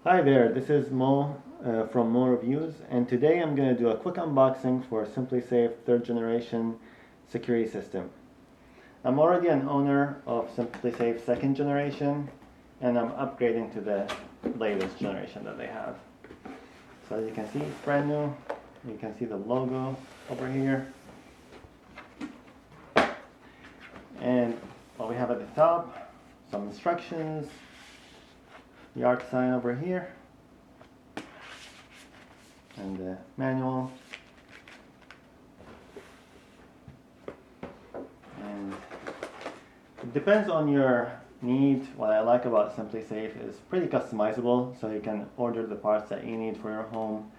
Hi there, this is Mo from Mo Reviews, and today I'm going to do a quick unboxing for Simplisafe 3rd generation security system. I'm already an owner of Simplisafe 2nd generation, and I'm upgrading to the latest generation that they have. So as you can see, it's brand new. You can see the logo over here. And what we have at the top, some instructions, the art sign over here, and the manual. And it depends on your need. What I like about Simplisafe is pretty customizable, so you can order the parts that you need for your home.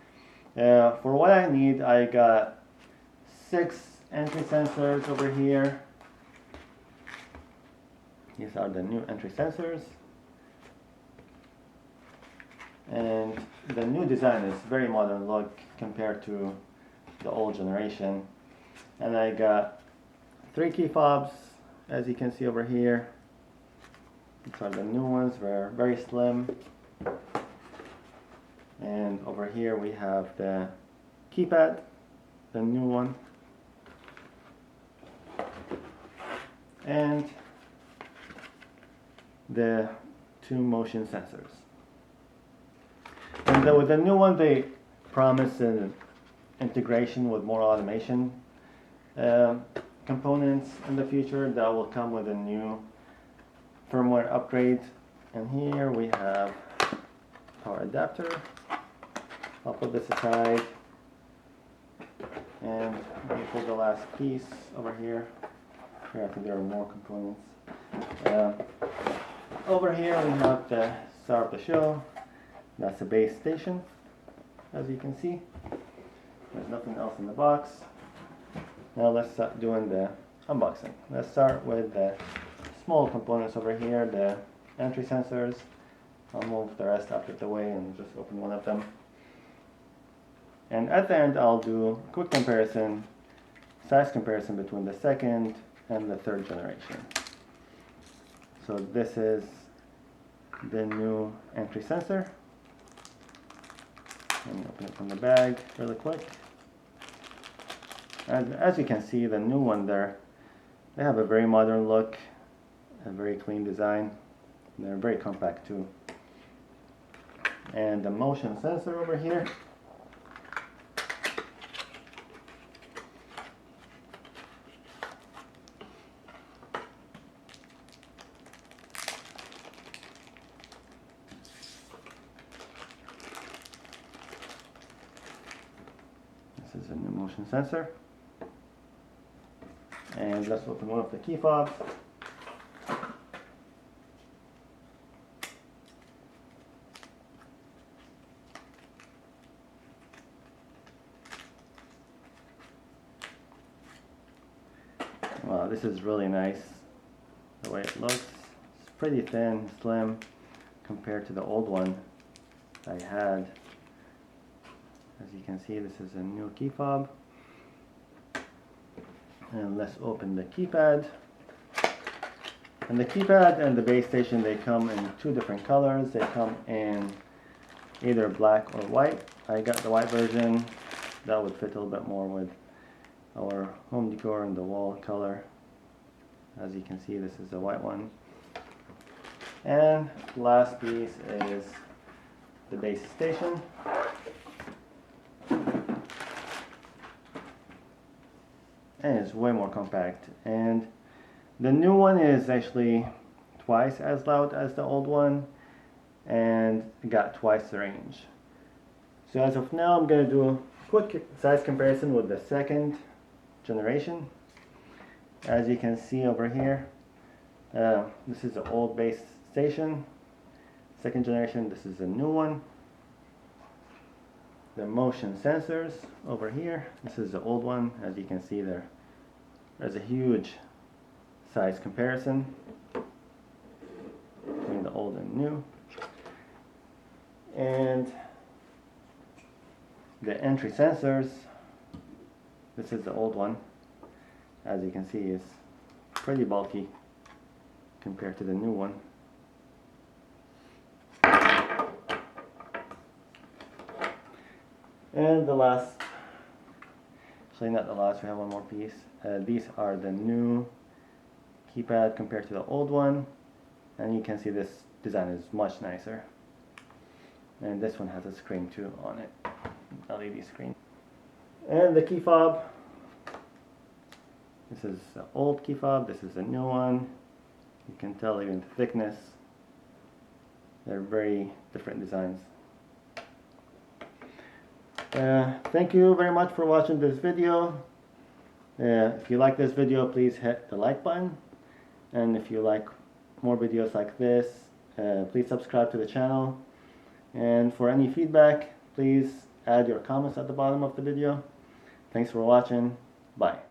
For what I need, I got 6 entry sensors over here. These are the new entry sensors. And the new design is very modern look compared to the old generation. And I got 3 key fobs, as you can see over here. These are the new ones, they're very slim. And over here we have the keypad, the new one. And the 2 motion sensors. And with the new one, they promise an integration with more automation components in the future that will come with a new firmware upgrade. And here we have power adapter. I'll put this aside, and let me pull the last piece over here. Here I think there are more components. Over here we have the star of the show. That's the base station, as you can see. There's nothing else in the box. Now let's start doing the unboxing. Let's start with the small components over here, the entry sensors. I'll move the rest out of the way and just open one of them. And at the end I'll do a quick comparison, size comparison between the 2nd and the 3rd generation. So this is the new entry sensor. Let me open it from the bag really quick. And as you can see, the new one there, they have a very modern look, a very clean design. They're very compact too. And the motion sensor over here. This is a new motion sensor. And let's open one of the key fobs. Wow, this is really nice the way it looks. It's pretty thin, slim compared to the old one I had. As you can see, this is a new key fob. And let's open the keypad. And the keypad and the base station, they come in 2 different colors. They come in either black or white. I got the white version. That would fit a little bit more with our home decor and the wall color. As you can see, this is the white one. And the last piece is the base station. And it's way more compact. And the new one is actually twice as loud as the old one, and got twice the range. So as of now, I'm going to do a quick size comparison with the 2nd generation. As you can see over here, this is the old base station. 2nd generation, this is the new one. The motion sensors over here, this is the old one. As you can see there's a huge size comparison between the old and new. And the entry sensors, this is the old one. As you can see, it's pretty bulky compared to the new one. And the last, actually not the last, we have one more piece. These are the new keypad compared to the old one, and you can see this design is much nicer. And this one has a screen too on it, LED screen. And the key fob, this is the old key fob, this is the new one. You can tell even the thickness. They're very different designs. Thank you very much for watching this video. If you like this video, please hit the like button. And if you like more videos like this, please subscribe to the channel. And for any feedback, please add your comments at the bottom of the video. Thanks for watching. Bye.